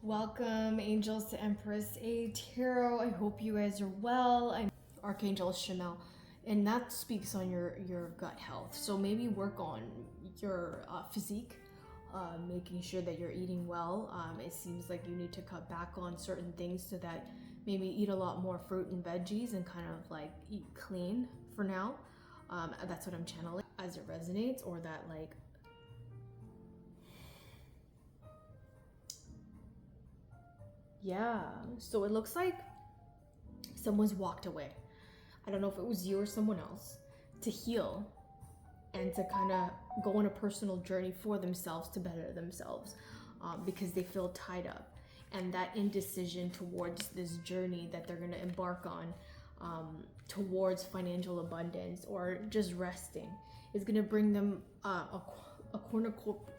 Welcome, angels, to Empress A Tarot. I hope you guys are well. I'm Archangel Chanel, and that speaks on your gut health. So maybe work on your physique, making sure that you're eating well. It seems like you need to cut back on certain things so that maybe eat a lot more fruit and veggies and kind of like eat clean for now. That's what I'm channeling as it resonates, or that like yeah, so it looks like someone's walked away. I don't know if it was you or someone else, to heal and to kind of go on a personal journey for themselves to better themselves, because they feel tied up. And that indecision towards this journey that they're going to embark on, towards financial abundance or just resting, is going to bring them a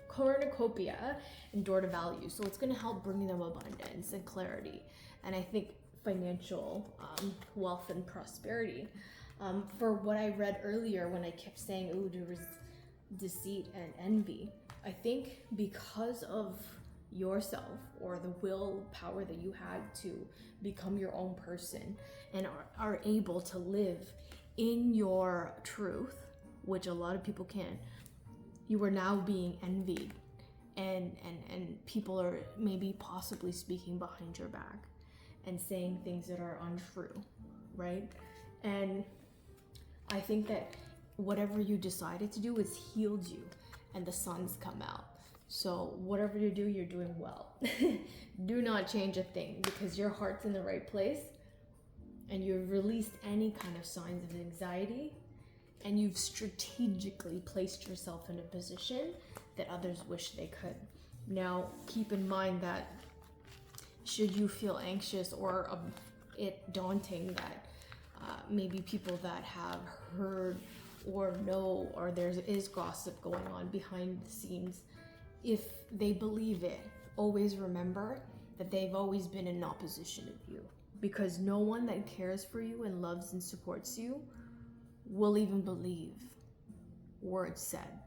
cornucopia and door to value. So it's going to help bring them abundance and clarity. And I think financial wealth and prosperity. For what I read earlier when I kept saying, oh, there was deceit and envy, I think because of yourself or the willpower that you had to become your own person and are able to live in your truth, which a lot of people can't, you are now being envied, and people are maybe possibly speaking behind your back and saying things that are untrue, right? And I think that whatever you decided to do is healed you, and the sun's come out. So whatever you do, you're doing well. Do not change a thing, because your heart's in the right place, and you've released any kind of signs of anxiety, and you've strategically placed yourself in a position that others wish they could. Now, keep in mind that should you feel anxious or it daunting that maybe people that have heard or know, or there is gossip going on behind the scenes, if they believe it, always remember that they've always been in opposition of you, because no one that cares for you and loves and supports you will even believe words said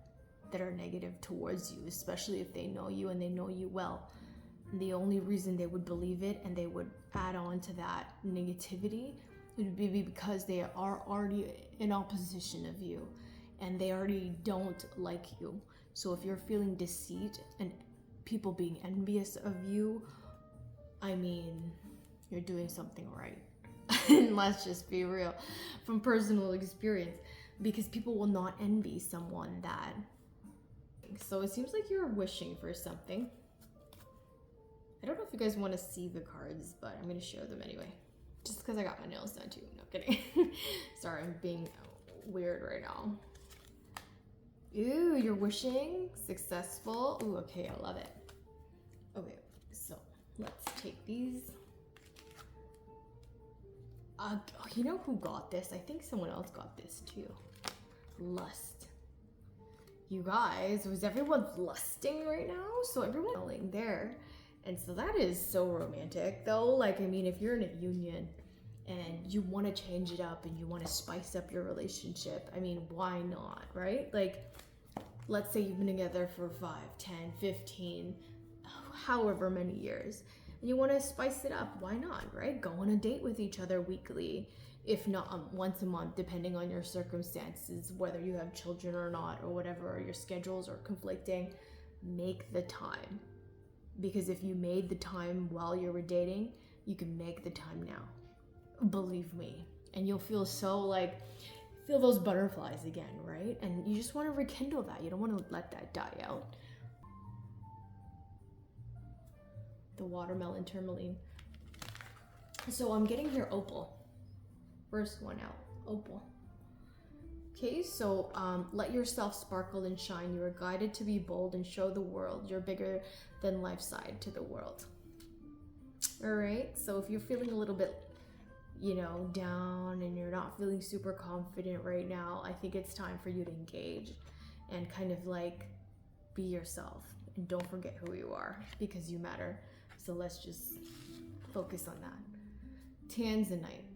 that are negative towards you, especially if they know you and they know you well. And the only reason they would believe it and they would add on to that negativity would be because they are already in opposition of you and they already don't like you. So if you're feeling deceit and people being envious of you, I mean, you're doing something right. And let's just be real, from personal experience, because people will not envy someone that. So it seems like you're wishing for something. I don't know if you guys want to see the cards, but I'm going to show them anyway, just because I got my nails done too. No kidding. Sorry, I'm being weird right now. Ooh, you're wishing successful. Ooh, okay, I love it. Okay, so let's take these. You know who got this? I think someone else got this too. Lust. You guys, was everyone lusting right now? So everyone's falling there. And so that is so romantic though. Like, I mean, if you're in a union and you want to change it up and you want to spice up your relationship, I mean, why not, right? Like, let's say you've been together for 5, 10, 15, however many years. You want to spice it up, why not, right? Go on a date with each other weekly, if not once a month, depending on your circumstances, whether you have children or not, or whatever, or your schedules are conflicting. Make the time, because if you made the time while you were dating, you can make the time now, believe me. And you'll feel so like, feel those butterflies again, right? And you just want to rekindle that. You don't want to let that die out. The watermelon tourmaline. So I'm getting here opal. First one out, opal. Okay, so let yourself sparkle and shine. You are guided to be bold and show the world your bigger than life side to the world. All right, so if you're feeling a little bit, down and you're not feeling super confident right now, I think it's time for you to engage and kind of like be yourself. And don't forget who you are, because you matter. So let's just focus on that. Tanzanite.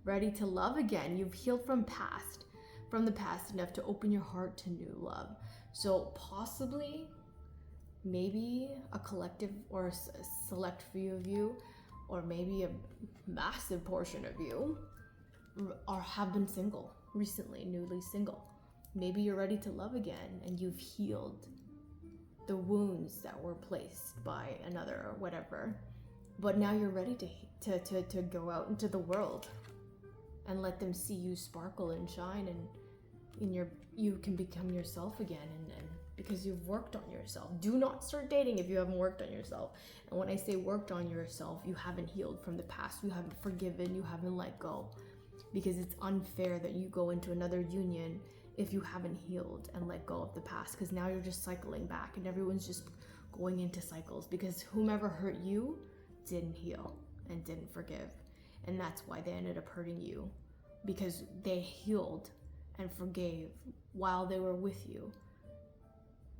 Ready to love again. You've healed from the past enough to open your heart to new love. So possibly maybe a collective or a select few of you, or maybe a massive portion of you have been single recently, newly single. Maybe you're ready to love again and you've healed the wounds that were placed by another or whatever, but now you're ready to go out into the world and let them see you sparkle and shine, and you can become yourself again, and because you've worked on yourself. Do not start dating if you haven't worked on yourself. And when I say worked on yourself, you haven't healed from the past, you haven't forgiven, you haven't let go, because it's unfair that you go into another union if you haven't healed and let go of the past, because now you're just cycling back and everyone's just going into cycles, because whomever hurt you didn't heal and didn't forgive, and that's why they ended up hurting you, because they healed and forgave while they were with you.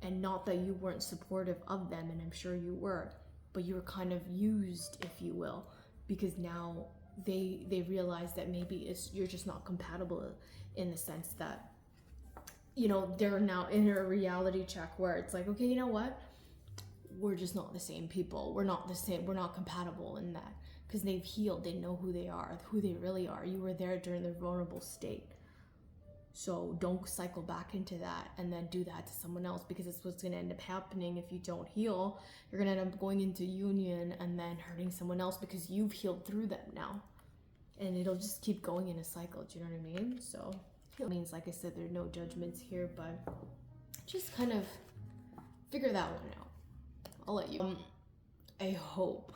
And not that you weren't supportive of them, and I'm sure you were, but you were kind of used, if you will, because now they realize that maybe you're just not compatible, in the sense that, you know, they're now in a reality check where it's like, okay, you know what? We're just not the same people. We're not the same. We're not compatible in that, because they've healed. They know who they are, who they really are. You were there during their vulnerable state. So don't cycle back into that and then do that to someone else, because it's what's going to end up happening if you don't heal. You're going to end up going into union and then hurting someone else because you've healed through them now. And it'll just keep going in a cycle. Do you know what I mean? So it means, like I said, there are no judgments here, but just kind of figure that one out. I'll let you. I hope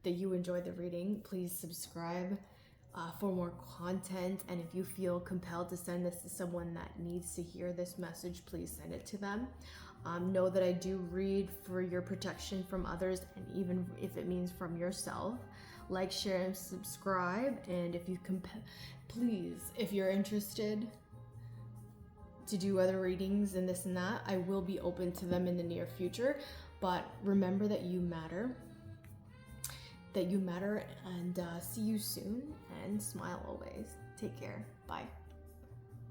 that you enjoyed the reading. Please subscribe for more content, and if you feel compelled to send this to someone that needs to hear this message, please send it to them. Know that I do read for your protection from others, and even if it means from yourself. Like, share, and subscribe. And if you please, if you're interested to do other readings and this and that, I will be open to them in the near future. But remember that you matter. And see you soon, and smile always. Take care. Bye.